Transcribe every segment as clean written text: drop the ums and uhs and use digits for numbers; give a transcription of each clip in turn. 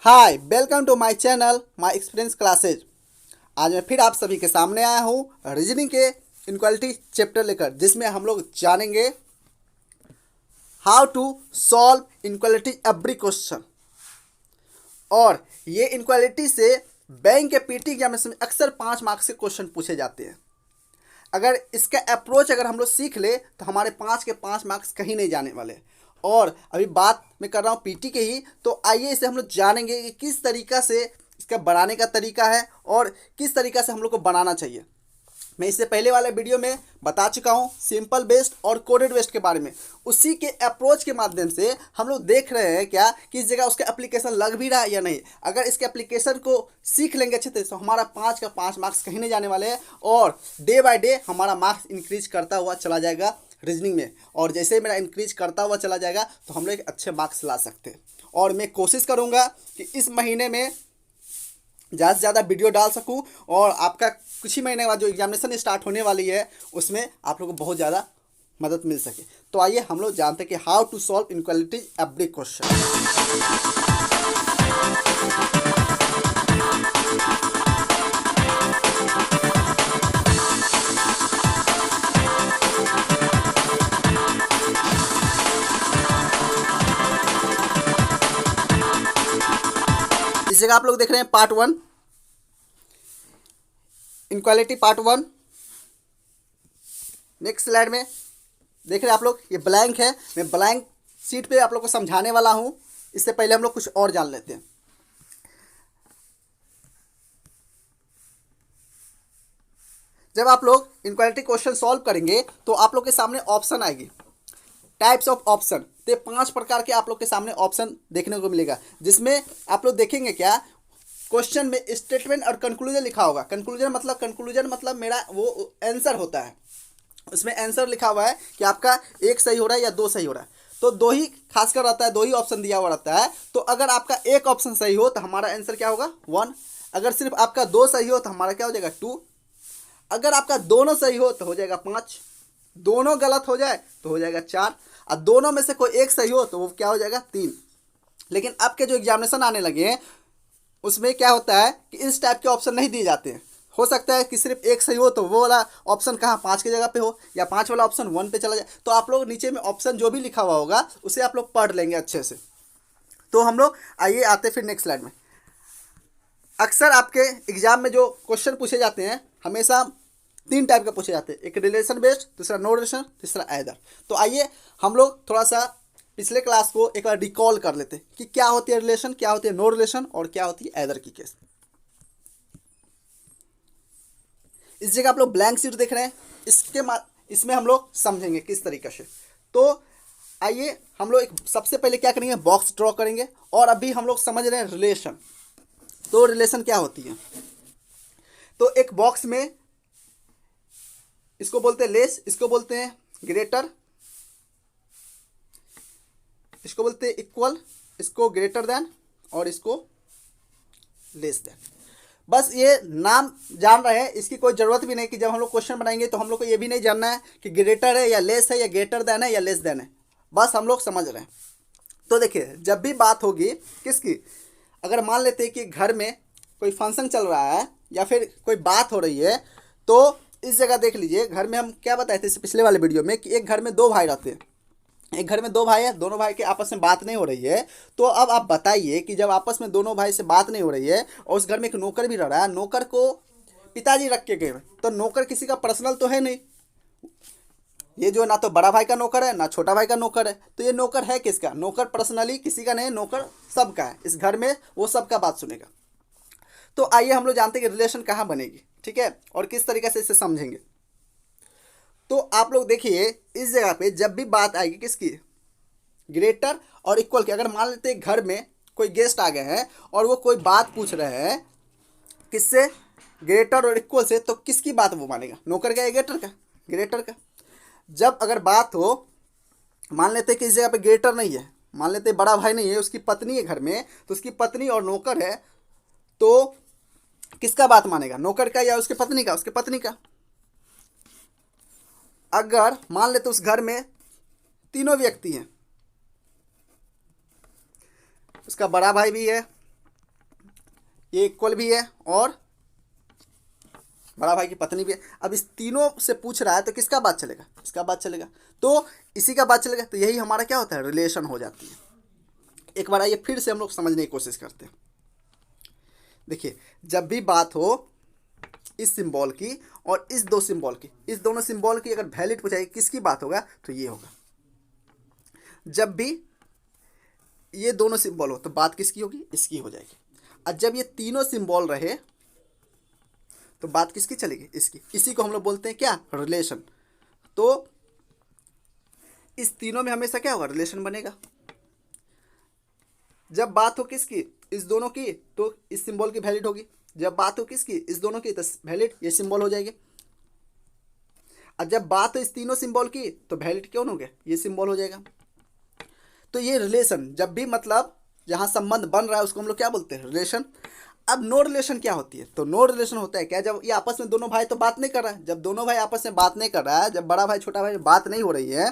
Hi, welcome to my channel my experience classes. आज मैं फिर आप सभी के सामने आया हूँ रीजनिंग के इनक्वालिटी चैप्टर लेकर, जिसमें हम लोग जानेंगे how to solve inequality every question. और ये इनक्वालिटी से बैंक के पीटी एग्जामिनेशन में अक्सर 5 मार्क्स के क्वेश्चन पूछे जाते हैं। अगर इसका अप्रोच अगर हम लोग सीख ले तो हमारे 5 के 5 मार्क्स कहीं नहीं जाने वाले। और अभी बात मैं कर रहा हूँ पीटी के ही, तो आइए इसे हम लोग जानेंगे कि किस तरीका से इसका बनाने का तरीका है और किस तरीका से हम लोग को बनाना चाहिए। मैं इससे पहले वाले वीडियो में बता चुका हूँ सिंपल बेस्ड और कोडेड बेस्ड के बारे में। उसी के अप्रोच के माध्यम से हम लोग देख रहे हैं क्या कि इस जगह उसका एप्लीकेशन लग भी रहा है या नहीं। अगर इसके एप्लीकेशन को सीख लेंगे अच्छे तरीके से, हमारा 5 का 5 मार्क्स कहीं नहीं जाने वाले हैं और डे बाय डे हमारा मार्क्स इंक्रीज करता हुआ चला जाएगा रीजनिंग में। और जैसे मेरा इंक्रीज करता हुआ चला जाएगा तो हम लोग अच्छे मार्क्स ला सकते हैं। और मैं कोशिश करूँगा कि इस महीने में ज़्यादा से ज़्यादा वीडियो डाल सकूं और आपका कुछ ही महीने बाद जो एग्जामिनेशन स्टार्ट होने वाली है उसमें आप लोगों को बहुत ज़्यादा मदद मिल सके। तो आइए हम लोग जानते हैं कि how to solve inequality every question. इस जगह आप लोग देख रहे हैं part 1 inequality part 1। Next slide में देख रहे हैं आप लोग, ये ब्लैंक है। मैं ब्लैंक सीट पे आप लोग को समझाने वाला हूं। इससे पहले हम लोग कुछ और जान लेते हैं। जब आप लोग इनक्वालिटी क्वेश्चन सॉल्व करेंगे तो आप लोग के सामने ऑप्शन आएगी, टाइप्स ऑफ ऑप्शन। तो 5 प्रकार के आप लोग के सामने ऑप्शन देखने को मिलेगा, जिसमें आप लोग देखेंगे क्या क्वेश्चन में स्टेटमेंट और कंक्लूजन लिखा होगा। कंक्लूजन मतलब मेरा वो आंसर होता है। उसमें आंसर लिखा हुआ है कि आपका 1 सही हो रहा है या 2 सही हो रहा है। तो 2 ही खासकर रहता है, 2 ही ऑप्शन दिया हुआ रहता है। तो अगर आपका एक ऑप्शन सही हो तो हमारा आंसर क्या होगा 1। अगर सिर्फ आपका 2 सही हो तो हमारा क्या हो जाएगा 2। अगर आपका दोनों सही हो तो हो जाएगा 5। दोनों गलत हो जाए तो हो जाएगा 4। और दोनों में से कोई एक सही हो तो वो क्या हो जाएगा 3। लेकिन अब के जो एग्जामिनेशन आने लगे हैं उसमें क्या होता है कि इस टाइप के ऑप्शन नहीं दिए जाते हैं। हो सकता है कि सिर्फ एक सही हो तो वो वाला ऑप्शन कहाँ 5 की जगह पे हो, या 5 वाला ऑप्शन 1 पे चला जाए। तो आप लोग नीचे में ऑप्शन जो भी लिखा हुआ होगा उसे आप लोग पढ़ लेंगे अच्छे से। तो हम लोग आइए आते फिर नेक्स्ट स्लाइड में। अक्सर आपके एग्जाम में जो क्वेश्चन पूछे जाते हैं हमेशा 3 टाइप के पूछे जाते हैं, एक रिलेशन बेस्ड, दूसरा नो रिलेशन, तीसरा ऐदर। तो आइए हम लोग थोड़ा सा पिछले क्लास को एक बार रिकॉल कर लेते हैं कि क्या होती है रिलेशन, क्या होती है नो रिलेशन और क्या होती है ऐदर की केस। इस जगह आप लोग ब्लैंक शीट देख रहे हैं, इसमें हम लोग समझेंगे किस तरीके से। तो आइए हम लोग एक सबसे पहले क्या करेंगे, बॉक्स ड्रॉ करेंगे। और अभी हम लोग समझ रहे हैं रिलेशन। तो रिलेशन क्या होती है, तो एक बॉक्स में इसको बोलते हैं लेस, इसको बोलते हैं ग्रेटर, इसको बोलते हैं इक्वल, इसको ग्रेटर देन और इसको लेस देन। बस ये नाम जान रहे हैं, इसकी कोई ज़रूरत भी नहीं कि जब हम लोग क्वेश्चन बनाएंगे तो हम लोग को ये भी नहीं जानना है कि ग्रेटर है या लेस है या ग्रेटर देन है या लेस देन है। बस हम लोग समझ रहे हैं। तो देखिए जब भी बात होगी किसकी, अगर मान लेते हैं कि घर में कोई फंक्शन चल रहा है या फिर कोई बात हो रही है, तो इस जगह देख लीजिए घर में हम क्या बताए थे पिछले वाले वीडियो में कि एक घर में 2 भाई रहते हैं। एक घर में 2 भाई है, दोनों भाई के आपस में बात नहीं हो रही है। तो अब आप बताइए कि जब आपस में दोनों भाई से बात नहीं हो रही है और उस घर में एक नौकर भी रह रहा है, नौकर को पिताजी रख के गए, तो नौकर किसी का पर्सनल तो है नहीं। ये जो ना तो बड़ा भाई का नौकर है ना छोटा भाई का नौकर है, तो ये नौकर है किसका, नौकर पर्सनली किसी का नहीं, नौकर सबका है। इस घर में वो सबका बात सुनेगा। तो आइए हम लोग जानते हैं कि रिलेशन कहाँ बनेगी, ठीक है, और किस तरीके से इसे समझेंगे। तो आप लोग देखिए इस जगह पे जब भी बात आएगी किसकी, ग्रेटर और इक्वल की। अगर मान लेते हैं घर में कोई गेस्ट आ गए हैं और वो कोई बात पूछ रहे हैं किससे, ग्रेटर और इक्वल से, तो किसकी बात वो मानेगा, नौकर का या ग्रेटर का, ग्रेटर का। जब अगर बात हो, मान लेते हैं कि इस जगह पे ग्रेटर नहीं है, मान लेते हैं बड़ा भाई नहीं है, उसकी पत्नी है घर में, तो उसकी पत्नी और नौकर है, तो किसका बात मानेगा, नौकर का या उसके पत्नी का, उसके पत्नी का। अगर मान लेते उस घर में तीनों व्यक्ति हैं, उसका बड़ा भाई भी है, ये इक्वल भी है और बड़ा भाई की पत्नी भी है। अब इस तीनों से पूछ रहा है तो किसका बात चलेगा, इसका बात चलेगा, तो इसी का बात चलेगा। तो यही हमारा क्या होता है, रिलेशन हो जाती है। एक बार आइए फिर से हम लोग समझने की कोशिश करते हैं। देखिए, जब भी बात हो इस सिंबल की और इस दो सिंबल की, इस दोनों सिंबल की अगर वैलिड पूछाएगी किसकी बात होगा तो ये होगा। जब भी ये दोनों सिंबल हो तो बात किसकी होगी, इसकी हो जाएगी। और जब ये तीनों सिंबल रहे तो बात किसकी चलेगी, इसकी। इसी को हम लोग बोलते हैं क्या, रिलेशन। तो इस तीनों में हमेशा क्या होगा, रिलेशन बनेगा। जब बात हो किसकी, इस दोनों की, तो इस सिंबल की वैलिड होगी। जब बात हो किसकी, इस दोनों की, तो वैलिड ये सिंबल हो जाएगी। और जब बात हो इस तीनों सिंबल की तो वैलिड कौन हो गया, ये सिंबल हो जाएगा। तो ये रिलेशन जब भी मतलब जहाँ संबंध बन रहा है उसको हम लोग क्या बोलते हैं, रिलेशन। अब नो रिलेशन क्या होती है, तो नो रिलेशन होता है क्या, जब ये आपस में दोनों भाई तो बात नहीं कर रहा है। जब दोनों भाई आपस में बात नहीं कर रहा है, जब बड़ा भाई छोटा भाई बात नहीं हो रही है,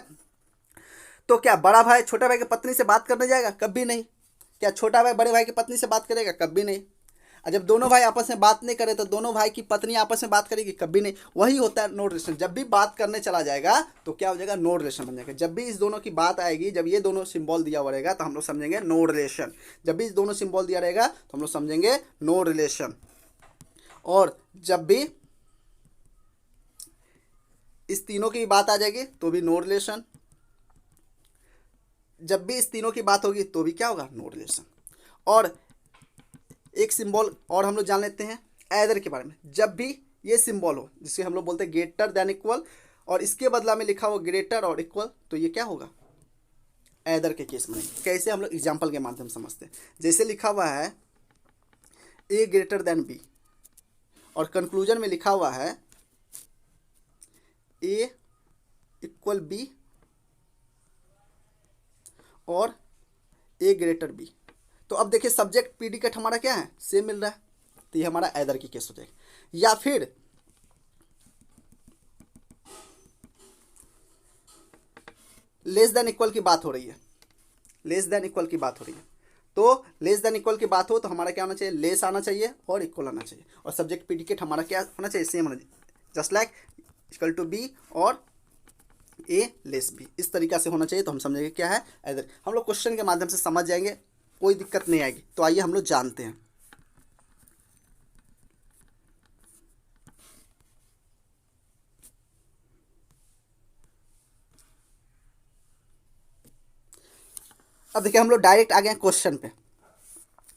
तो क्या बड़ा भाई छोटा भाई की पत्नी से बात करने जाएगा, कभी नहीं। क्या छोटा भाई बड़े भाई की पत्नी से बात करेगा, कभी नहीं। और जब दोनों भाई आपस में बात नहीं करे तो दोनों भाई की पत्नी आपस में बात करेगी, कभी नहीं। वही होता है नो रिलेशन। जब भी बात करने चला जाएगा तो क्या हो जाएगा, नो रिलेशन बन जाएगा। जब भी इस दोनों की बात आएगी, जब ये दोनों सिंबल दिया हुआ रहेगा तो हम लोग समझेंगे नो रिलेशन। जब भी इस दोनों सिंबल दिया रहेगा तो हम लोग समझेंगे नो रिलेशन। और जब भी इस तीनों की बात आ जाएगी तो भी नो रिलेशन। जब भी इस तीनों की बात होगी तो भी क्या होगा, नो रिलेशन। और एक सिंबल और हम लोग जान लेते हैं ऐदर के बारे में। जब भी ये सिंबल हो जिसके हम लोग बोलते हैं ग्रेटर देन इक्वल और इसके बदला में लिखा हो ग्रेटर और इक्वल, तो ये क्या होगा, ऐदर के केस में। कैसे, हम लोग एग्जांपल के माध्यम से समझते हैं। जैसे लिखा हुआ है ए ग्रेटर देन बी और कंक्लूजन में लिखा हुआ है ए इक्वल बी और ए ग्रेटर बी। तो अब देखिए सब्जेक्ट प्रीडिकेट हमारा क्या है, सेम मिल रहा है, तो ये हमारा ऐदर की केस हो जाएगा। या फिर लेस देन इक्वल की बात हो रही है, लेस देन इक्वल की बात हो रही है, तो लेस देन इक्वल की बात हो तो हमारा क्या होना चाहिए, लेस आना चाहिए और इक्वल आना चाहिए। और सब्जेक्ट प्रीडिकेट हमारा क्या होना चाहिए, सेम होना चाहिए, just like equal to B और ए लेस बी, इस तरीका से होना चाहिए। तो हम समझेंगे क्या है, ऐदर। हम लोग क्वेश्चन के माध्यम से समझ जाएंगे, कोई दिक्कत नहीं आएगी। तो आइए हम लोग जानते हैं। अब देखिए हम लोग डायरेक्ट आ गए क्वेश्चन पे।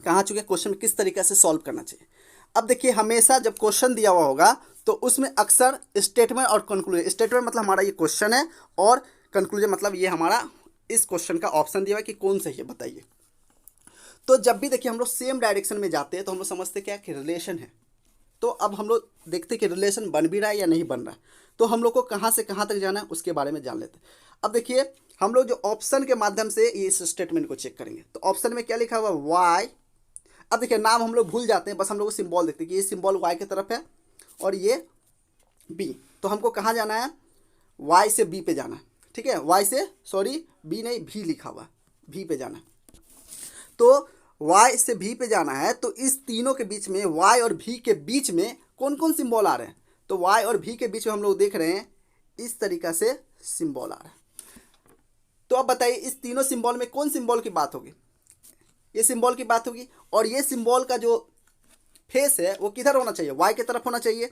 कहाँ चुके, क्वेश्चन में किस तरीके से सॉल्व करना चाहिए। अब देखिए हमेशा जब क्वेश्चन दिया हुआ होगा तो उसमें अक्सर स्टेटमेंट और कंक्लूजन, स्टेटमेंट मतलब हमारा ये क्वेश्चन है और कंक्लूजन मतलब ये हमारा इस क्वेश्चन का ऑप्शन दिया हुआ है कि कौन सही है बताइए। तो जब भी देखिए हम लोग सेम डायरेक्शन में जाते हैं तो हम लोग समझते क्या कि रिलेशन है। तो अब हम लोग देखते हैं कि रिलेशन बन भी रहा है या नहीं बन रहा है। तो हम लोग को कहाँ से कहाँ तक जाना है उसके बारे में जान लेते हैं। अब देखिए हम लोग जो ऑप्शन के माध्यम से इस स्टेटमेंट को चेक करेंगे तो ऑप्शन में क्या लिखा हुआ है, वाई। अब देखिए नाम हम लोग भूल जाते हैं, बस हम लोग सिंबल देखते हैं कि ये सिंबल वाई की तरफ है और ये बी। तो हमको कहाँ जाना है, वाई से बी पे जाना है, ठीक है। वाई से, सॉरी बी नहीं, भी लिखा हुआ, भी पे जाना है। तो y से v पे जाना है तो इस तीनों के बीच में y और v के बीच में कौन कौन सिंबल आ रहे हैं, तो y और v के बीच में हम लोग देख रहे हैं इस तरीका से सिंबल आ रहा है। तो अब बताइए इस तीनों सिंबल में कौन सिंबल की बात होगी, ये सिंबल की बात होगी। और ये सिंबल का जो फेस है वो किधर होना चाहिए, y की तरफ होना चाहिए।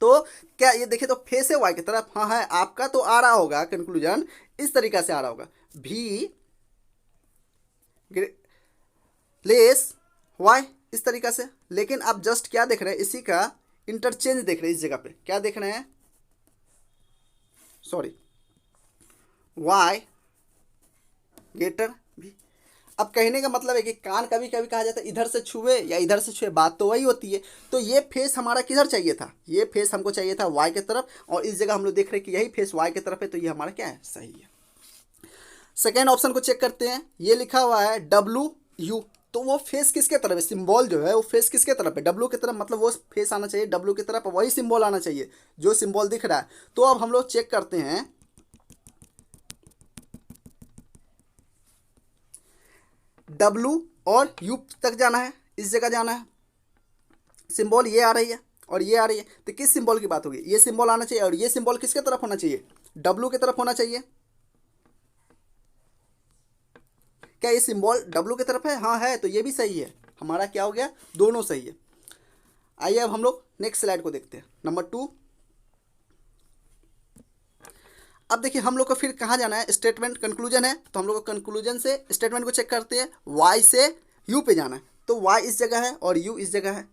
तो क्या ये देखिए तो फेस है y की तरफ, हाँ है आपका, तो आ रहा होगा कंक्लूजन इस तरीका से आ रहा होगा, v लेस वाई, इस तरीका से। लेकिन आप जस्ट क्या देख रहे हैं, इसी का इंटरचेंज देख रहे हैं। इस जगह पे क्या देख रहे हैं, सॉरी वाई ग्रेटर भी। अब कहने का मतलब है कि कान कभी कभी कहा जाता है इधर से छुए या इधर से छुए, बात तो वही होती है। तो ये फेस हमारा किधर चाहिए था, ये फेस हमको चाहिए था वाई की तरफ, और इस जगह हम लोग देख रहे हैं कि यही फेस वाई की तरफ है, तो ये हमारा क्या है, सही है। सेकेंड ऑप्शन को चेक करते हैं, ये लिखा हुआ है डब्लू यू, तो वो फेस किसके तरफ है, सिंबल जो है वो फेस किसके तरफ है, डब्लू की तरफ, मतलब वो फेस आना चाहिए डब्लू की तरफ, वही सिंबल आना चाहिए जो सिंबल दिख रहा है। तो अब हम लोग चेक करते हैं, डब्लू और यू तक जाना है, इस जगह जाना है। सिंबल ये आ रही है और ये आ रही है, तो किस सिंबल की बात होगी? ये सिंबल आना चाहिए और ये सिंबल किसके तरफ होना चाहिए? डब्लू की तरफ होना चाहिए। क्या ये सिंबल डब्लू की तरफ है? हाँ है, तो ये भी सही है। हमारा क्या हो गया? दोनों सही है। आइए अब हम लोग नेक्स्ट स्लाइड को देखते हैं, नंबर 2। अब देखिए हम लोग को फिर कहाँ जाना है? स्टेटमेंट कंक्लूजन है, तो हम लोग को कंक्लूजन से स्टेटमेंट को चेक करते हैं। वाई से यू पे जाना है, तो वाई इस जगह है और यू इस जगह है।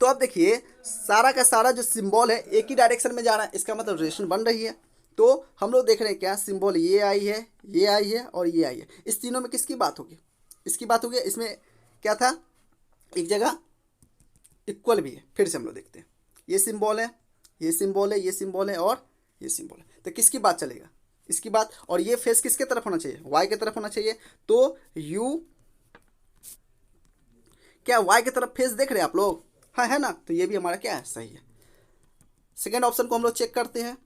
तो अब देखिए सारा का सारा जो सिंबल है एक ही डायरेक्शन में जा रहा है, इसका मतलब रिलेशन बन रही है। तो हम लोग देख रहे हैं क्या सिंबल ये आई है, ये आई है और ये आई है। इस तीनों में किसकी बात होगी? इसकी बात होगी। इसमें क्या था? एक जगह इक्वल भी है। फिर से हम लोग देखते हैं, ये सिंबल है, ये सिंबल है, ये सिंबल है और ये सिंबल है, तो किसकी बात चलेगा? इसकी बात। और ये फेस किसके तरफ होना चाहिए? वाई की तरफ होना चाहिए। तो यू, क्या वाई की तरफ फेस देख रहे हैं आप लोग? हाँ है ना, तो ये भी हमारा क्या है? सही है। सेकेंड ऑप्शन को हम लोग चेक करते हैं,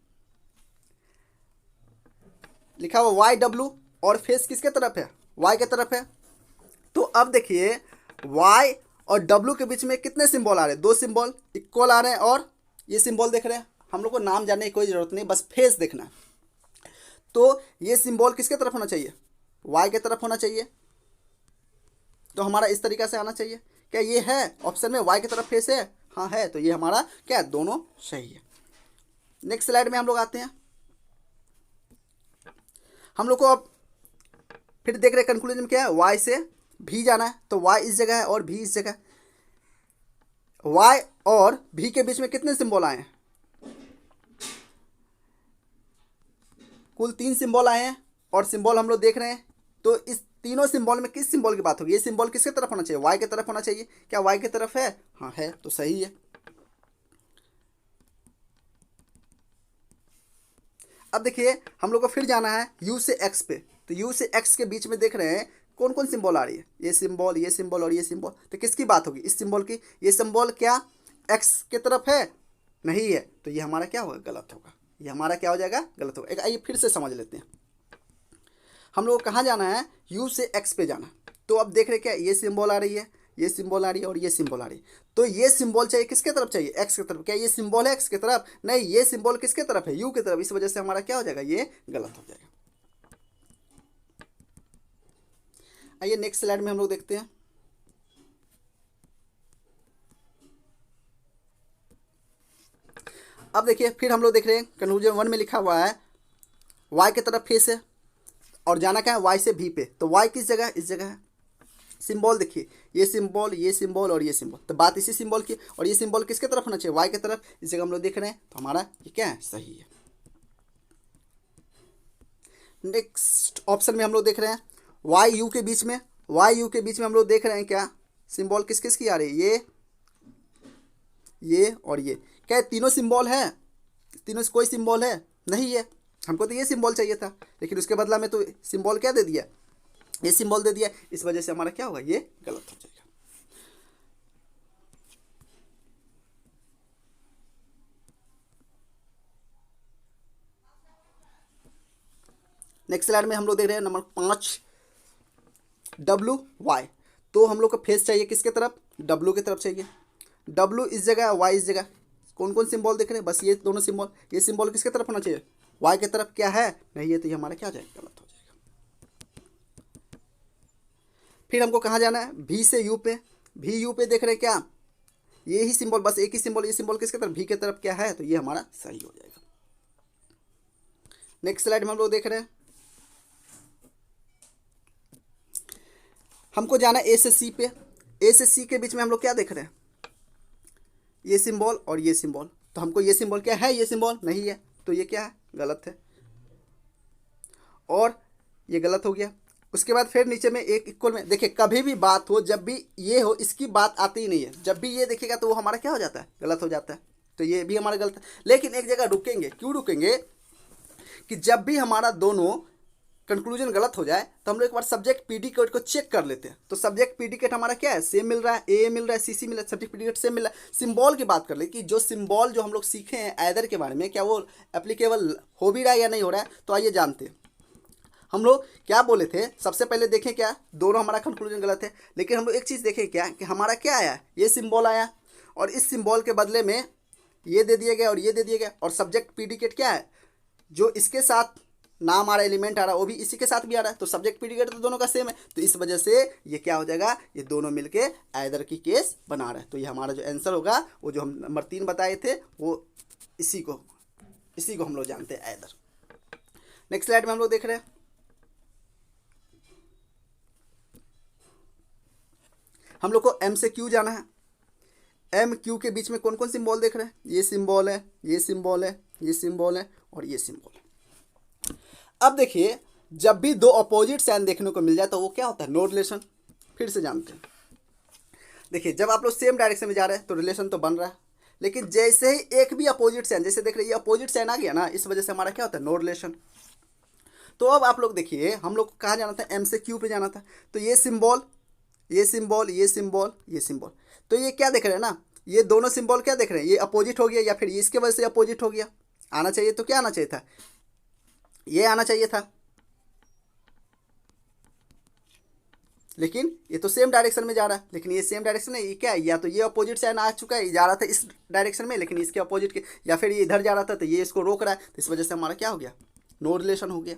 लिखा हुआ वाई डब्लू और फेस किसके तरफ है? वाई की तरफ है। तो अब देखिए वाई और डब्लू के बीच में कितने सिंबल आ रहे हैं? दो सिंबल इक्वल आ रहे हैं और ये सिंबल देख रहे हैं। हम लोग को नाम जानने की कोई ज़रूरत नहीं, बस फेस देखना है। तो ये सिंबल किसके तरफ होना चाहिए? वाई के तरफ होना चाहिए। तो हमारा इस तरीक़ा से आना चाहिए। क्या ये है ऑप्शन में वाई की तरफ फेस है? हाँ है, तो ये हमारा क्या है? दोनों सही है। नेक्स्ट स्लाइड में हम लोग आते हैं। हम लोग को अब फिर देख रहे हैं कंक्लूजन में क्या है? वाई से भी जाना है, तो वाई इस जगह है और भी इस जगह। वाई और भी के बीच में कितने सिंबल आए हैं? कुल 3 सिंबल आए हैं और सिंबल हम लोग देख रहे हैं। तो इस तीनों सिंबल में किस सिंबल की बात होगी? ये सिंबल किसके तरफ होना चाहिए? वाई की तरफ होना चाहिए। क्या वाई की तरफ है? हाँ है, तो सही है। अब देखिए हम लोग को फिर जाना है यू से एक्स पे, तो यू से एक्स के बीच में देख रहे हैं कौन कौन सिंबल आ रही है? ये सिंबल, ये सिंबल और ये सिंबल। तो किसकी बात होगी? इस सिंबल की। ये सिंबल क्या एक्स की तरफ है? नहीं है, तो ये हमारा क्या होगा? गलत होगा। ये हमारा क्या हो जाएगा? गलत होगा। एक आइए फिर से समझ लेते हैं। हम लोग को कहाँ जाना है? यू से एक्स पे जाना। तो अब देख रहे क्या? ये सिंबल आ रही है, ये सिंबल आ रही है और ये सिंबल आ रही है। तो ये सिंबल चाहिए किसके तरफ? चाहिए एक्स की तरफ। क्या ये सिंबल है एक्स की तरफ? नहीं, ये सिंबल किसके तरफ है? यू की तरफ। इस वजह से हमारा क्या हो जाएगा? ये गलत हो जाएगा। आइए नेक्स्ट स्लाइड में हम लोग देखते हैं। अब देखिए फिर हम लोग देख रहे हैं कंक्लूजन 1 में लिखा हुआ है वाई की तरफ फेस है और जाना क्या है? वाई से भी पे। तो वाई किस जगह? इस जगह है। सिंबल देखिए, ये सिंबल, ये सिंबल और ये सिंबल। तो बात इसी सिंबल की। और ये सिंबल किसके तरफ होना चाहिए? वाई की तरफ। इस जगह हम लोग देख रहे हैं, तो हमारा ये क्या है? सही है। नेक्स्ट ऑप्शन में हम लोग देख रहे हैं वाई यू के बीच में। वाई यू के बीच में हम लोग देख रहे हैं क्या सिंबल किस किस की आ रही है? ये और ये। क्या तीनों सिंबल है? तीनों से कोई सिंबल है? नहीं है। हमको तो ये सिंबल चाहिए था, लेकिन उसके बदला में तो सिंबल क्या दे दिया? ये सिंबल दे दिया। इस वजह से हमारा क्या होगा? ये गलत हो जाएगा। नेक्स्ट स्लाइड में हम लोग देख रहे हैं नंबर 5 डब्लू वाई। तो हम लोग को फेस चाहिए किसके तरफ? डब्लू की तरफ चाहिए। डब्लू इस जगह, वाई इस जगह। कौन कौन सिंबल देख रहे हैं? बस ये दोनों सिंबल। ये सिंबल किसके तरफ होना चाहिए? वाई की तरफ। क्या है? नहीं है, तो ये हमारा क्या हो जाएगा? गलत हो जाएगा। फिर हमको कहाँ जाना है? भी से यू पे। भी यू पे देख रहे हैं क्या? ये ही सिंबल, बस एक ही सिंबल। ये सिंबल किसके तरफ? भी की तरफ। क्या है? तो ये हमारा सही हो जाएगा। नेक्स्ट स्लाइड में हम लोग देख रहे हैं हमको जाना है ए से सी पे। ए से सी के बीच में हम लोग क्या देख रहे हैं? ये सिंबल और ये सिंबल। तो हमको ये सिंबल क्या है? ये सिंबल नहीं है, तो ये क्या है? गलत है और ये गलत हो गया। उसके बाद फिर नीचे में एक इक्वल में देखिए, कभी भी बात हो, जब भी ये हो, इसकी बात आती ही नहीं है। जब भी ये देखिएगा तो वो हमारा क्या हो जाता है? गलत हो जाता है। तो ये भी हमारा गलत है। लेकिन एक जगह रुकेंगे। क्यों रुकेंगे? कि जब भी हमारा दोनों कंक्लूजन गलत हो जाए तो हम लोग एक बार सब्जेक्ट प्रीडिकेट को चेक कर लेते हैं। तो सब्जेक्ट प्रीडिकेट हमारा क्या है? सेम मिल रहा है, ए मिल रहा है, सी मिल रहा है, सब्जेक्ट प्रीडिकेट सेम मिल रहा है। सिंबल की बात कर ले कि जो सिंबल जो हम लोग सीखे हैं ऐदर के बारे में, क्या वो एप्लीकेबल हो भी रहा है या नहीं हो रहा है? तो आइए जानते हैं। हम लोग क्या बोले थे? सबसे पहले देखें क्या दोनों हमारा कंक्लूजन गलत है, लेकिन हम लोग एक चीज़ देखें क्या कि हमारा क्या आया? ये सिंबल आया। और इस सिंबल के बदले में ये दे दिया गया और ये दे दिया गया, और सब्जेक्ट प्रीडिकेट क्या है, जो इसके साथ नाम आ रहा है, एलिमेंट आ रहा है, वो भी इसी के साथ भी आ रहा है, तो सब्जेक्ट प्रीडिकेट तो दोनों का सेम है, तो इस वजह से ये क्या हो जाएगा, ये दोनों मिलके आइदर की केस बना रहा है। तो ये हमारा जो आंसर होगा वो जो हम नंबर 3 बताए थे वो इसी को हम लोग जानते हैं आइदर। नेक्स्ट स्लाइड में हम लोग देख रहे हैं, हम लोग को एम से क्यू जाना है। एम क्यू के बीच में कौन कौन सिंबल देख रहे हैं, ये सिंबल है, ये सिंबल है, ये सिंबल है और ये सिंबल है। अब देखिए जब भी दो अपोजिट साइन देखने को मिल जाए तो वो क्या होता है, नो रिलेशन। फिर से जानते हैं, देखिए जब आप लोग सेम डायरेक्शन में जा रहे हैं तो रिलेशन तो बन रहा है, लेकिन जैसे ही एक भी अपोजिट साइन, जैसे देख रहे हैं ये अपोजिट साइन आ गया ना, इस वजह से हमारा क्या होता है, नो रिलेशन। तो अब आप लोग देखिए हम लोग को कहाँ जाना था, एम से क्यू पे जाना था, तो ये सिंबल, ये सिंबल, ये सिंबल, ये सिंबल, तो ये क्या देख रहे हैं ना, ये दोनों सिंबल क्या देख रहे हैं, ये अपोजिट हो गया या फिर इसके वजह से अपोजिट हो गया। आना चाहिए तो क्या आना चाहिए था, ये आना चाहिए था, लेकिन ये तो सेम डायरेक्शन में जा रहा है, लेकिन ये सेम डायरेक्शन में, ये क्या है, या तो ये अपोजिट साइन आ चुका है, जा रहा था इस डायरेक्शन में लेकिन इसके अपोजिट के, या फिर ये इधर जा रहा था तो ये इसको रोक रहा है, तो इस वजह से हमारा क्या हो गया, नो रिलेशन हो गया।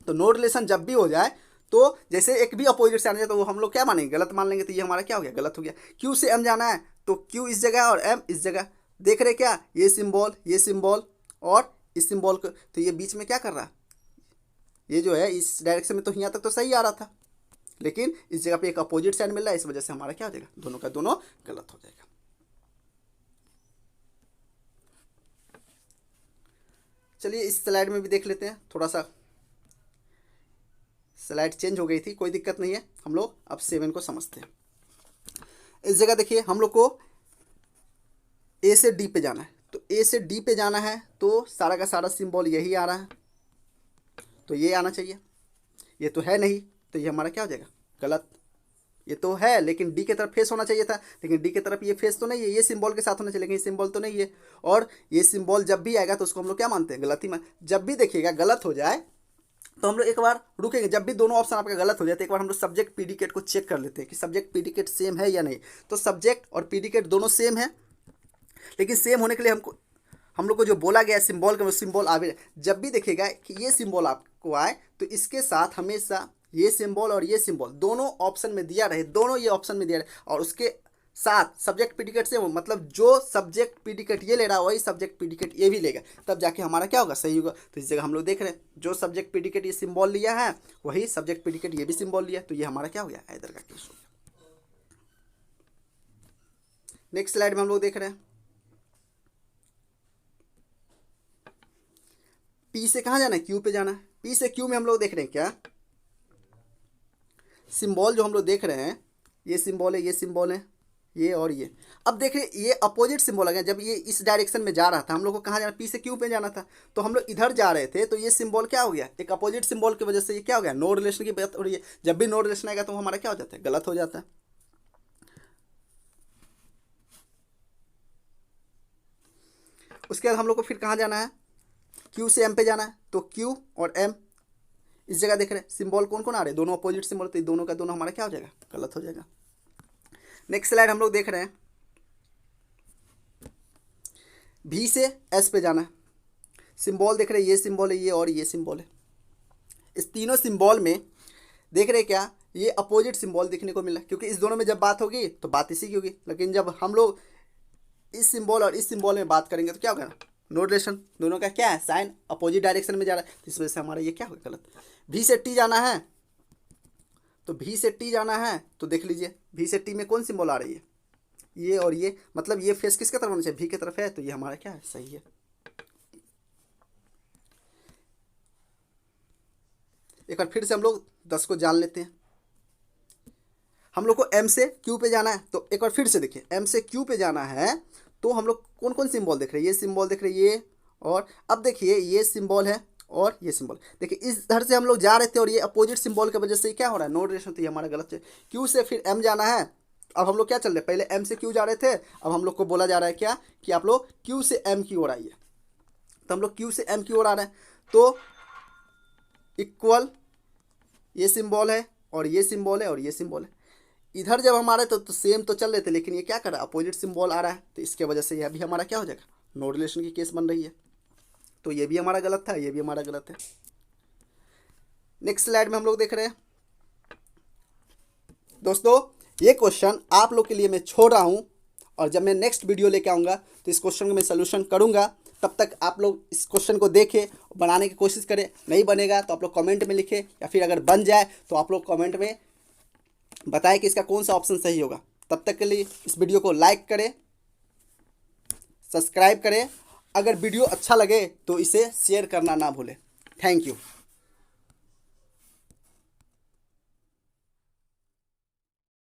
तो नो रिलेशन जब भी हो जाए तो जैसे एक भी अपोजिट साइन आ जाए तो वो हम लोग क्या मानेंगे, गलत मान लेंगे, तो ये हमारा क्या हो गया, गलत हो गया। क्यू से एम जाना है तो क्यू इस जगह और एम इस जगह, देख रहे क्या, ये सिंबल, ये सिंबल और इस सिंबल को, तो ये बीच में क्या कर रहा है, ये जो है इस डायरेक्शन में तो यहाँ तक तो सही आ रहा था, लेकिन इस जगह पे एक अपोजिट साइन मिल रहा है, इस वजह से हमारा क्या हो जाएगा, दोनों का दोनों गलत हो जाएगा। चलिए इस स्लाइड में भी देख लेते हैं, थोड़ा सा स्लाइड चेंज हो गई थी, कोई दिक्कत नहीं है, हम लोग अब 7 को समझते हैं। इस जगह देखिए हम लोग को ए से डी पे जाना है, तो ए से डी पे जाना है तो सारा का सारा सिंबल यही आ रहा है, तो ये आना चाहिए, ये तो है नहीं, तो ये हमारा क्या हो जाएगा, गलत। ये तो है लेकिन डी के तरफ फेस होना चाहिए था, लेकिन डी के तरफ ये फेस तो नहीं है, ये सिंबल के साथ होना चाहिए, लेकिन ये सिंबल तो नहीं है, और ये सिंबल जब भी आएगा तो उसको हम लोग क्या मानते हैं, गलत ही मान। जब भी देखिएगा गलत हो जाए तो हम लोग एक बार रुकेंगे, जब भी दोनों ऑप्शन आपका गलत हो जाए तो एक बार हम लोग सब्जेक्ट प्रीडिकेट को चेक कर लेते हैं कि सब्जेक्ट प्रीडिकेट सेम है या नहीं। तो सब्जेक्ट और प्रीडिकेट दोनों सेम है, लेकिन सेम होने के लिए हम लोग को जो बोला गया सिंबल का वो सिंबल आवे, जब भी देखिएगा कि ये सिंबल आपको आए तो इसके साथ हमेशा ये सिंबल और ये सिंबल दोनों ऑप्शन में दिया रहे, दोनों ये ऑप्शन में दिया रहे, और उसके साथ सब्जेक्ट प्रीडिकेट से मतलब जो सब्जेक्ट प्रीडिकेट ये ले रहा है वही सब्जेक्ट प्रीडिकेट ये भी लेगा, तब जाके हमारा क्या होगा, सही होगा। तो इस जगह हम लोग देख रहे हैं जो सब्जेक्ट प्रीडिकेट ये सिंबल लिया है वही सब्जेक्ट प्रीडिकेट ये भी सिंबल लिया, तो ये हमारा क्या हो गया, आइदर का केस हो गया। नेक्स्ट स्लाइड में हम लोग देख रहे हैं, पी से कहाँ जाना है, क्यू पे जाना है। पी से क्यू में हम लोग देख रहे हैं क्या, सिंबल जो हम लोग देख रहे हैं, ये सिंबल है, ये सिंबल है, ये और ये। अब देख रहे ये अपोजिट सिंबल आ गया, जब ये इस डायरेक्शन में जा रहा था हम लोग को कहाँ जाना, पी से क्यू पे जाना था, तो हम लोग इधर जा रहे थे, तो ये सिंबल क्या हो गया, एक अपोजिट सिंबल की वजह से ये क्या हो गया, नो रिलेशन की बात हो रही है। जब भी नो रिलेशन आएगा तो हमारा क्या हो जाता है, गलत हो जाता है। उसके बाद हम लोग को फिर कहाँ जाना है, क्यू से एम पे जाना है, तो क्यू और एम इस जगह देख रहे हैं सिंबल कौन कौन आ रहे हैं, दोनों अपोजिट सिंबल, तो दोनों का दोनों हमारा क्या हो जाएगा, गलत हो जाएगा। नेक्स्ट स्लाइड हम लोग देख रहे हैं, भी से एस पे जाना है, सिंबल देख रहे हैं, ये सिंबल है, ये और ये सिंबल है। इस तीनों सिंबल में देख रहे हैं क्या, ये अपोजिट सिंबल देखने को मिला, क्योंकि इस दोनों में जब बात होगी तो बात इसी की होगी, लेकिन जब हम लोग इस सिंबल और इस सिंबल में बात करेंगे तो क्या होगा, नो रिलेशन, दोनों का क्या है, साइन अपोजिट डायरेक्शन में जा रहा है, तो इस वजह से हमारा ये क्या होगा, गलत। भी से टी जाना है, तो भी से टी जाना है तो देख लीजिए भी से टी में कौन सिंबल आ रही है, ये और ये, मतलब ये फेस किसके तरफ होना चाहिए, भी की तरफ है, तो ये हमारा क्या है, सही है। एक बार फिर से हम लोग 10 को जान लेते हैं। हम लोग को एम से क्यू पे जाना है, तो एक बार फिर से देखिए एम से क्यू पे जाना है तो हम लोग कौन कौन सिंबल देख रहे हैं, ये सिंबल देख रहे हैं, ये और अब देखिए ये सिंबल है और ये सिंबल, देखिए इस धर से हम लोग जा रहे थे और ये अपोजिट सिंबल की वजह से क्या हो रहा है, नो रिलेशन, तो ये हमारा गलत है। क्यू से फिर एम जाना है, अब हम लोग क्या चल रहे हैं, पहले एम से क्यू जा रहे थे, अब हम लोग को बोला जा रहा है क्या कि आप लोग क्यू से एम की ओर आइए, तो हम लोग क्यू से एम की ओर आ रहे हैं, तो इक्वल ये सिंबल है और ये सिंबल है और ये सिंबल है, इधर जब हमारे तो सेम तो चल रहे थे, लेकिन ये क्या कर रहा है, अपोजिट सिंबल आ रहा है, तो इसके वजह से यह भी हमारा क्या हो जाएगा, नो रिलेशन की केस बन रही है। तो ये भी हमारा गलत था, ये भी हमारा गलत है। नेक्स्ट स्लाइड में हम लोग देख रहे हैं दोस्तों, ये क्वेश्चन आप लोग के लिए मैं छोड़ रहा हूँ, और जब मैं नेक्स्ट वीडियो लेके आऊँगा तो इस क्वेश्चन को मैं सोल्यूशन करूँगा। तब तक आप लोग इस क्वेश्चन को देखें, बनाने की कोशिश करें। नहीं बनेगा तो आप लोग कमेंट में लिखें, या फिर अगर बन जाए तो आप लोग कमेंट में बताएं कि इसका कौन सा ऑप्शन सही होगा। तब तक के लिए इस वीडियो को लाइक करें, सब्सक्राइब करें। अगर वीडियो अच्छा लगे तो इसे शेयर करना ना भूलें। Thank you.